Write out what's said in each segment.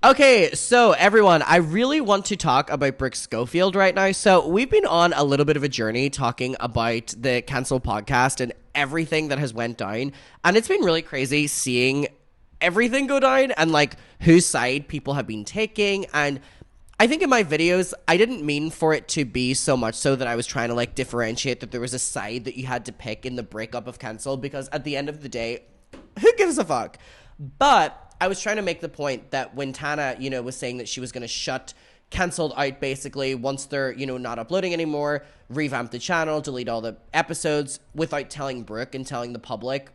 Okay, so everyone, I really want to talk about Brooke Schofield right now. So we've been on a little bit of a journey talking about the Cancel podcast and everything that has went down. And it's been really crazy seeing everything go down and like whose side people have been taking. And I think in my videos, I didn't mean for it to be so much so that I was trying to like differentiate that there was a side that you had to pick in the breakup of Cancel, because at the end of the day, who gives a fuck? But I was trying to make the point that when Tana, was saying that she was going to shut Cancelled out basically once they're, not uploading anymore, revamp the channel, delete all the episodes without telling Brooke and telling the public,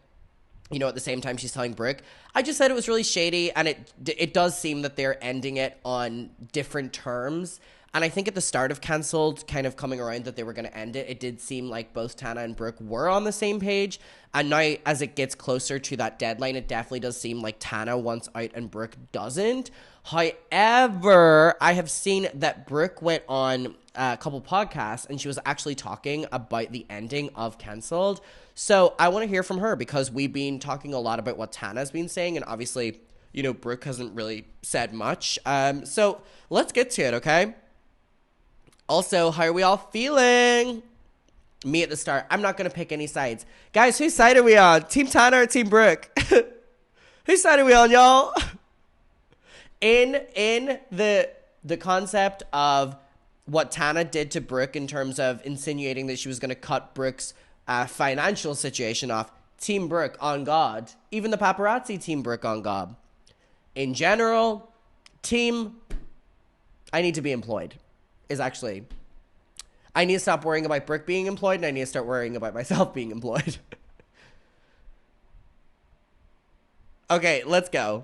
at the same time she's telling Brooke. I just said it was really shady, and it does seem that they're ending it on different terms. And I think at the start of Cancelled, kind of coming around that they were going to end it, it did seem like both Tana and Brooke were on the same page. And now, as it gets closer to that deadline, it definitely does seem like Tana wants out and Brooke doesn't. However, I have seen that Brooke went on a couple podcasts and she was actually talking about the ending of Cancelled. So I want to hear from her, because we've been talking a lot about what Tana's been saying, and obviously, Brooke hasn't really said much. So let's get to it, okay? Also, how are we all feeling? Me at the start. I'm not going to pick any sides. Guys, whose side are we on? Team Tana or Team Brooke? Whose side are we on, y'all? In the concept of what Tana did to Brooke in terms of insinuating that she was going to cut Brooke's financial situation off, Team Brooke on God. Even the paparazzi, Team Brooke on God. In general, Team I need to be employed. Is actually, I need to stop worrying about Brooke being employed, and I need to start worrying about myself being employed. Okay, let's go.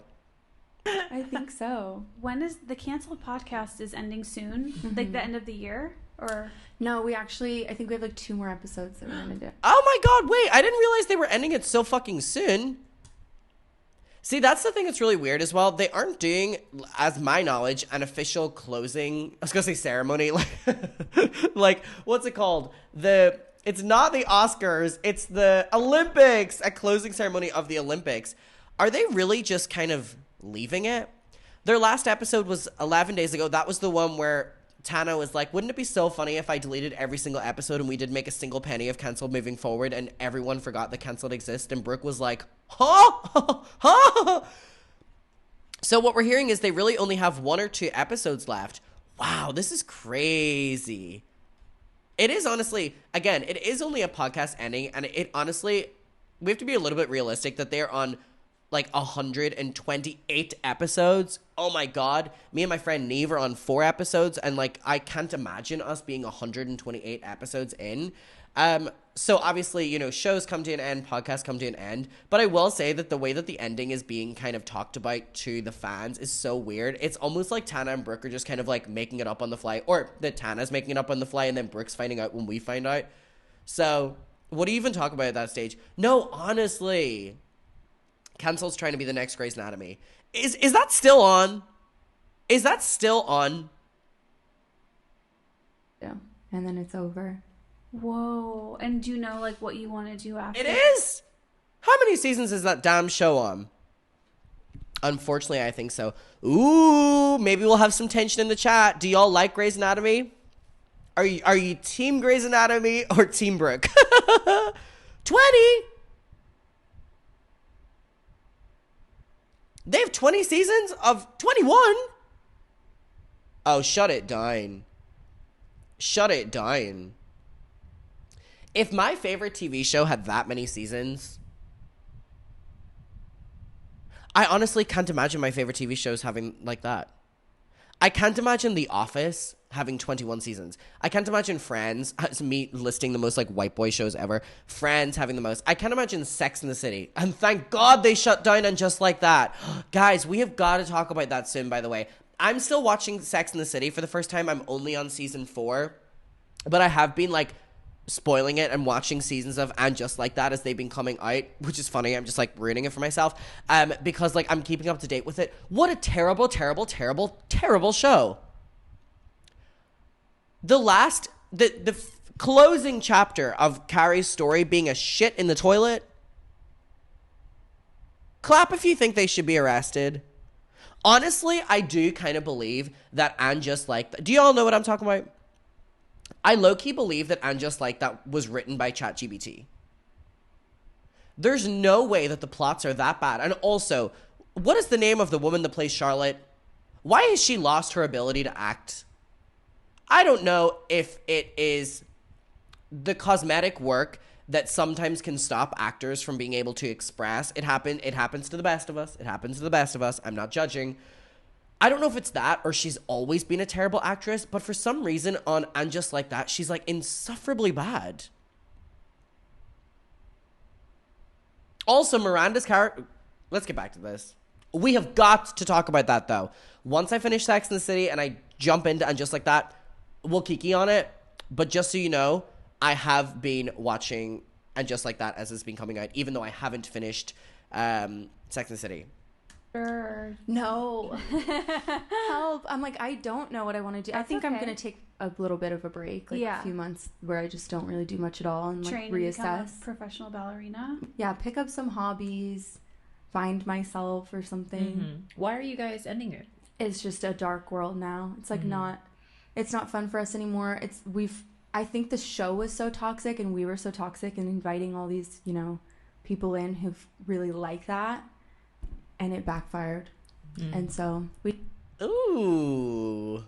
I think so. When is the Canceled podcast is ending soon? Mm-hmm. Like the end of the year? Or no, I think we have like 2 more episodes that we're gonna do. Oh my god, wait, I didn't realize they were ending it so fucking soon. See, that's the thing that's really weird as well. They aren't doing, as my knowledge, an official closing, I was going to say ceremony, like, what's it called? It's not the Oscars, it's the Olympics, a closing ceremony of the Olympics. Are they really just kind of leaving it? Their last episode was 11 days ago. That was the one where Tana was like, wouldn't it be so funny if I deleted every single episode and we did make a single penny of Cancelled moving forward, and everyone forgot that Cancelled exists? And Brooke was like, huh? So what we're hearing is they really only have 1 or 2 episodes left. Wow, this is crazy. It is honestly, again, it is only a podcast ending, and it honestly, we have to be a little bit realistic that they're on like 128 episodes. Oh my god. Me and my friend Neve are on 4 episodes, and like I can't imagine us being 128 episodes in. So obviously, shows come to an end, podcasts come to an end, but I will say that the way that the ending is being kind of talked about to the fans is so weird. It's almost like Tana and Brooke are just kind of like making it up on the fly, or that Tana's making it up on the fly and then Brooke's finding out when we find out. So what do you even talk about at that stage? No, honestly, Cancel's trying to be the next Grey's Anatomy. Is that still on? Is that still on? Yeah. And then it's over. Whoa. And do you know like what you want to do after? It is? How many seasons is that damn show on? Unfortunately, I think so. Ooh, maybe we'll have some tension in the chat. Do y'all like Grey's Anatomy? Are you Team Grey's Anatomy or Team Brooke? 20. They have 20 seasons of 21? Oh, shut it down. Shut it down. If my favorite TV show had that many seasons, I honestly can't imagine my favorite TV shows having like that. I can't imagine The Office having 21 seasons. I can't imagine Friends, as me listing the most like white boy shows ever, Friends having the most. I can't imagine Sex in the City. And thank God they shut down on Just Like That. Guys, we have got to talk about that soon, by the way. I'm still watching Sex in the City for the first time. I'm only on season 4. But I have been like spoiling it and watching seasons of And Just Like That as they've been coming out, which is funny. I'm just like ruining it for myself because like I'm keeping up to date with it. What a terrible, terrible, terrible, terrible show. The closing chapter of Carrie's story being a shit in the toilet. Clap if you think they should be arrested. Honestly, I do kind of believe that And Just Like That. Do you all know what I'm talking about? I low-key believe that And Just Like That was written by ChatGPT. There's no way that the plots are that bad. And also, what is the name of the woman that plays Charlotte? Why has she lost her ability to act? I don't know if it is the cosmetic work that sometimes can stop actors from being able to express. It happens to the best of us. It happens to the best of us. I'm not judging. I don't know if it's that or she's always been a terrible actress, but for some reason on And Just Like That, she's like insufferably bad. Also, Miranda's character... Let's get back to this. We have got to talk about that, though. Once I finish Sex and the City and I jump into And Just Like That, we'll kiki on it. But just so you know, I have been watching And Just Like That as it's been coming out, even though I haven't finished Sex and the City. No. Help. I'm like, I don't know what I want to do. That's I think okay. I'm going to take a little bit of a break, like Yeah. a few months where I just don't really do much at all and like Train and become a reassess. professional ballerina. Yeah, pick up some hobbies, find myself or something. Why are you guys ending it? It's just a dark world now. It's like it's not fun for us anymore. I think the show was so toxic and we were so toxic and inviting all these, people in who really like that, and it backfired. And so we Ooh.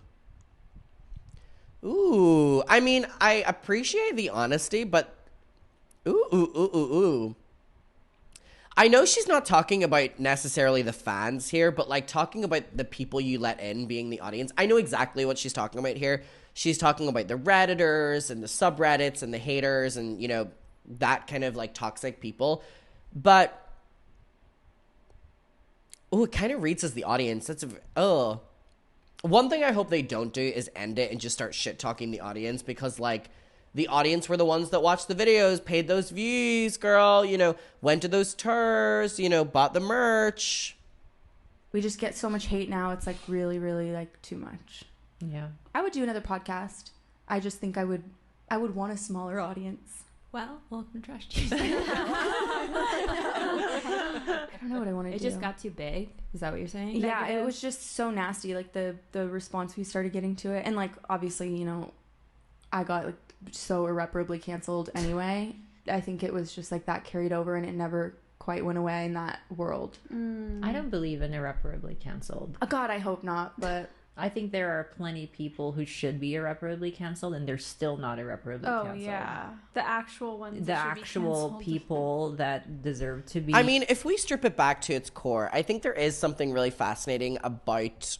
I mean, I appreciate the honesty, but ooh. I know she's not talking about necessarily the fans here, but like talking about the people you let in being the audience. I know exactly what she's talking about here. She's talking about the Redditors and the subreddits and the haters and, that kind of like toxic people. But it kind of reads as the audience. One thing I hope they don't do is end it and just start shit talking the audience, because like the audience were the ones that watched the videos, paid those views, girl, went to those tours, bought the merch. we just get so much hate now. It's like really, really like too much. Yeah. I would do another podcast. I just think I would want a smaller audience. Well, welcome to Trash Tuesday. I don't know what I want to do. It just got too big. Is that what you're saying? Yeah, Negative? it was just so nasty, like the response we started getting to it. And like obviously, I got like so irreparably canceled anyway. I think it was just like that carried over and it never quite went away in that world. I don't believe in irreparably canceled. God, I hope not, but I think there are plenty of people who should be irreparably canceled and they're still not irreparably Oh, canceled. yeah. The actual ones. The that should be actual canceled. people that deserve to be. I mean, if we strip it back to its core, I think there is something really fascinating about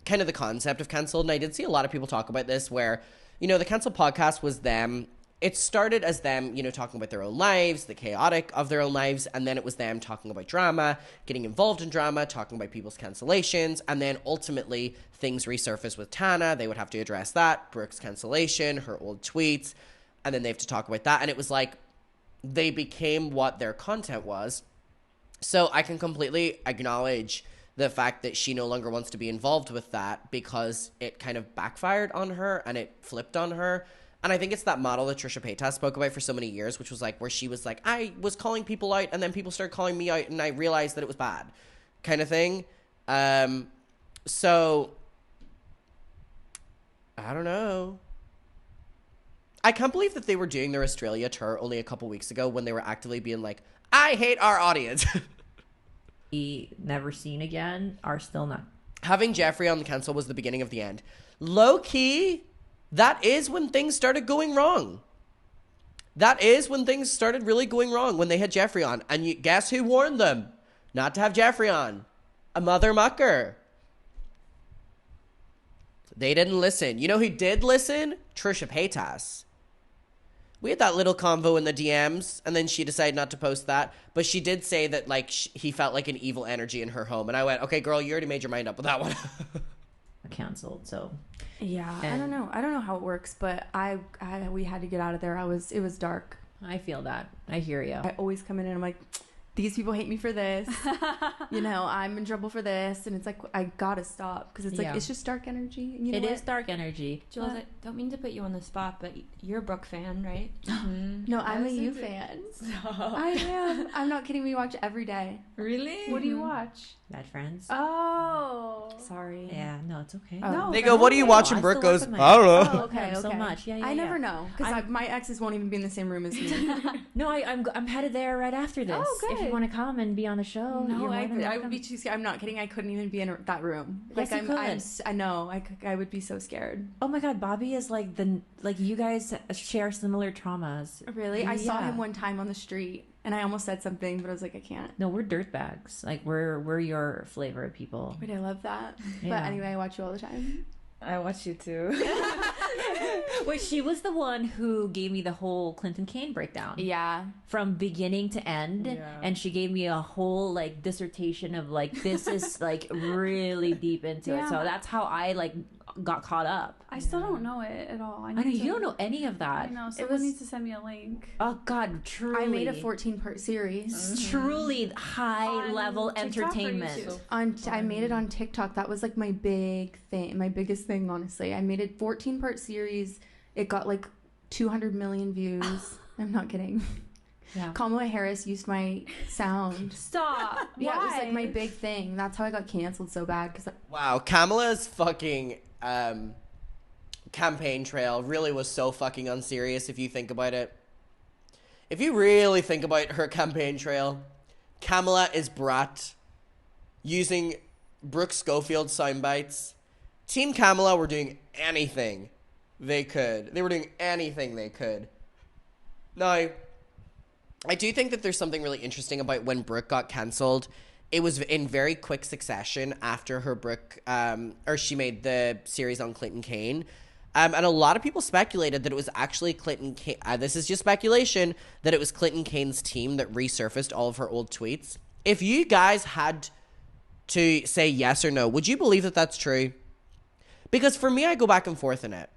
kind of the concept of canceled. And I did see a lot of people talk about this where, the Cancel podcast was them. It started as them, talking about their own lives, the chaotic of their own lives, and then it was them talking about drama, getting involved in drama, talking about people's cancellations, and then ultimately things resurfaced with Tana. They would have to address that, Brooke's cancellation, her old tweets, and then they have to talk about that. And it was like they became what their content was. So I can completely acknowledge the fact that she no longer wants to be involved with that because it kind of backfired on her and it flipped on her. And I think it's that model that Trisha Paytas spoke about for so many years, which was like where she was like, I was calling people out and then people started calling me out and I realized that it was bad kind of thing. So I don't know. I can't believe that they were doing their Australia tour only a couple weeks ago when they were actively being like, I hate our audience. Never seen again are still not. Having Jeffrey on the cancel was the beginning of the end. Low key, that is when things started going wrong. That is when things started really going wrong, when they had Jeffrey on. And guess who warned them not to have Jeffrey on? A mother mucker. They didn't listen. You know who did listen? Trisha Paytas. We had that little convo in the DMs, and then she decided not to post that. But she did say that, like, he felt like an evil energy in her home. And I went, okay, girl, you already made your mind up with that one. Canceled, so. yeah, I And- don't know how it works, but we had to get out of there. It was dark. I feel that. I hear you. I always come in and I'm like, these people hate me for this. I'm in trouble for this. And it's like, I gotta stop. Because it's like, it's just dark energy. And It is dark energy. Jules, I don't mean to put you on the spot, but you're a Brooke fan, right? No, I'm a You fan. I am. I'm not kidding. We watch every day. Really? What do you watch? Bad Friends. Oh. Sorry. Yeah, no, it's okay. No. They go, what are you watching? I Brooke still work goes, with I don't my- know. Oh, okay, So okay. much. Yeah, I never know. Because my exes won't even be in the same room as me. No, I'm headed there right after this. Oh, good. If you want to come and be on the show, No, you're more than I welcome. would be too scared. I'm not kidding. I couldn't even be in that room. Yes, Like, you I know. I would be so scared. Oh my God, Bobby is like you guys share similar traumas. Really? I saw Yeah. him one time on the street, and I almost said something, but I was like, I can't. No, we're dirtbags. Like we're your flavor of people. But I love that. But Yeah. anyway, I watch you all the time. I watch you too. Wait, she was the one who gave me the whole Clinton Kane breakdown. Yeah. From beginning to end. Yeah. And she gave me a whole like dissertation of like this is like really deep into it. So Yeah. that's how I like got caught up. I still don't know it at all. I know you don't know any of I that. know. Someone needs to send me a link. Oh God, truly. I made a 14-part series. Truly high On level TikTok or entertainment. YouTube? I made it on TikTok. That was like my big thing, my biggest thing, honestly. I made a 14-part series. It got like 200 million views. I'm not kidding. Yeah. Kamala Harris used my sound. Stop. Yeah, it was like my Why? big thing. That's how I got canceled so bad. Because Wow, Kamala's fucking campaign trail really was so fucking unserious if you think about it. If you really think about her campaign trail, Kamala is brat using Brooke Schofield sound bites. Team Kamala were doing anything they could. They were doing anything they could. Now, I do think that there's something really interesting about when Brooke got cancelled. It was in very quick succession after her she made the series on Clinton Kane. And a lot of people speculated that it was actually Clinton Kane. This is just speculation, that it was Clinton Kane's team that resurfaced all of her old tweets. If you guys had to say yes or no, would you believe that that's true? Because for me, I go back and forth in it.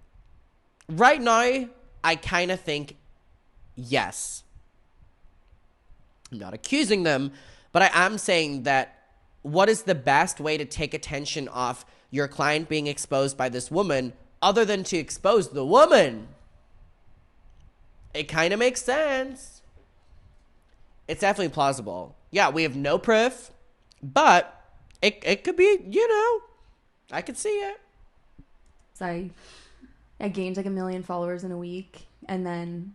Right now, I kind of think yes. I'm not accusing them, but I am saying that what is the best way to take attention off your client being exposed by this woman other than to expose the woman? It kind of makes sense. It's definitely plausible. Yeah, we have no proof, but it could be, I could see it. So I gained like 1 million followers in a week, and then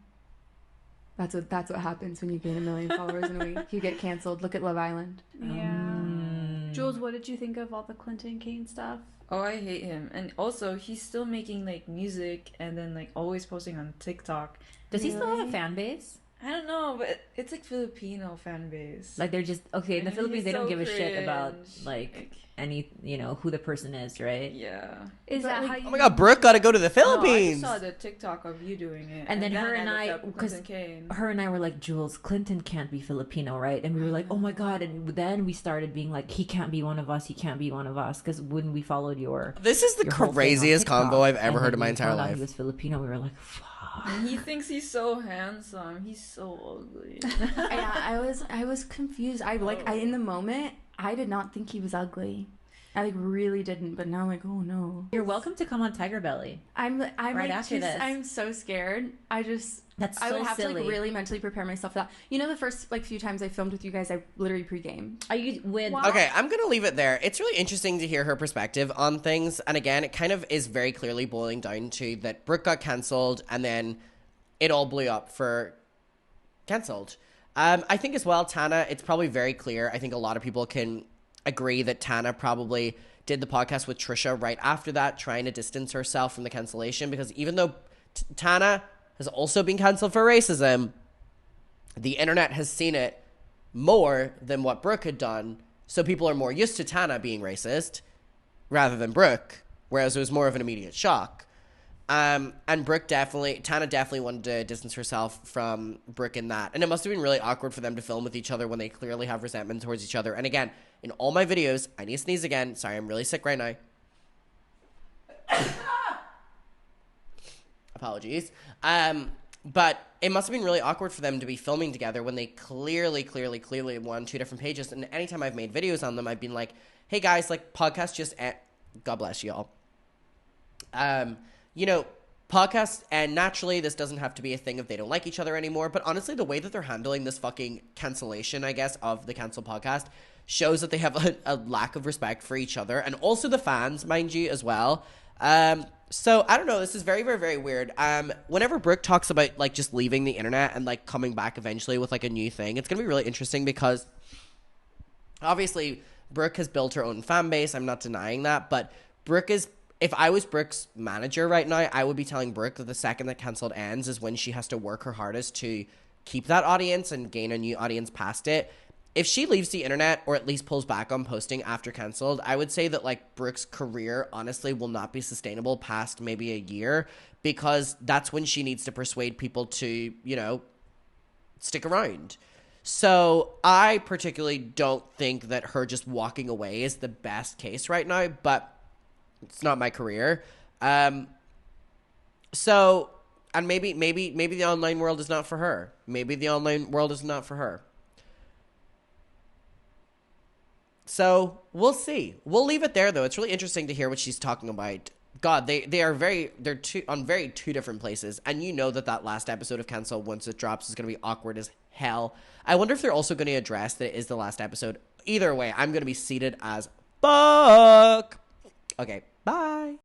that's what happens when you gain 1 million followers in a week. You get canceled. Look at Love Island. Yeah. Jules, what did you think of all the Clinton Kane stuff? Oh, I hate him. And also, he's still making like music and then like always posting on TikTok. Does he still have a fan base? I don't know, but it's like Filipino fan base. Like they're just okay in the And Philippines. he's They don't so give a shit about cringe. like any who the person is, right? Yeah. Is that how you? Oh my god, Brooke got to go to the No, I Philippines. just saw the TikTok of you doing it. And then her and looked I- up because Clinton Kane. Her and I were like, Jules, Clinton can't be Filipino, right? And we were like, oh my god. And then we started being like, he can't be one of us. He can't be one of us. Because when we followed your This is the your whole thing on craziest TikTok, convo I've and ever heard then in my we entire found out life. He was Filipino. We were like, fuck. And he thinks he's so handsome. He's so ugly. Yeah, I was confused. In the moment, I did not think he was ugly. I like really didn't, but now I'm like, oh no. You're welcome to come on Tiger Belly. I'm Right like after just, this. I'm so scared. That's I would so have to silly. like really mentally prepare myself for that. The first like few times I filmed with you guys, I literally pregame. Are you with? Wow. Okay, I'm going to leave it there. It's really interesting to hear her perspective on things. And again, it kind of is very clearly boiling down to that Brooke got cancelled and then it all blew up for cancelled. I think as well, Tana, it's probably very clear. I think a lot of people can agree that Tana probably did the podcast with Trisha right after that, trying to distance herself from the cancellation, because even though Tana has also been canceled for racism, the internet has seen it more than what Brooke had done. So people are more used to Tana being racist rather than Brooke, whereas it was more of an immediate shock. And Tana definitely wanted to distance herself from Brooke in that. And it must have been really awkward for them to film with each other when they clearly have resentment towards each other. And again, in all my videos, I need to sneeze again. Sorry, I'm really sick right now. Apologies. But it must have been really awkward for them to be filming together when they clearly were on 2 different pages. And anytime I've made videos on them, I've been like, hey guys, like podcast just God bless y'all. You know, podcasts, and naturally this doesn't have to be a thing if they don't like each other anymore. But honestly, the way that they're handling this fucking cancellation, I guess, of the cancel podcast shows that they have a lack of respect for each other and also the fans, mind you, as well. So I don't know. This is very, very, very weird. Whenever Brooke talks about like just leaving the internet and like coming back eventually with like a new thing, it's gonna be really interesting because obviously Brooke has built her own fan base. I'm not denying that, but Brooke is. If I was Brooke's manager right now, I would be telling Brooke that the second that Cancelled ends is when she has to work her hardest to keep that audience and gain a new audience past it. If she leaves the internet or at least pulls back on posting after Cancelled, I would say that like Brooke's career honestly will not be sustainable past maybe a year, because that's when she needs to persuade people to, you know, stick around. So I particularly don't think that her just walking away is the best case right now, but it's not my career. So, and maybe the online world is not for her. Maybe the online world is not for her. So we'll see. We'll leave it there, though. It's really interesting to hear what she's talking about. God, they're two different places, and you know that last episode of Cancel, once it drops, is going to be awkward as hell. I wonder if they're also going to address that it is the last episode. Either way, I'm going to be seated as fuck. Okay, bye.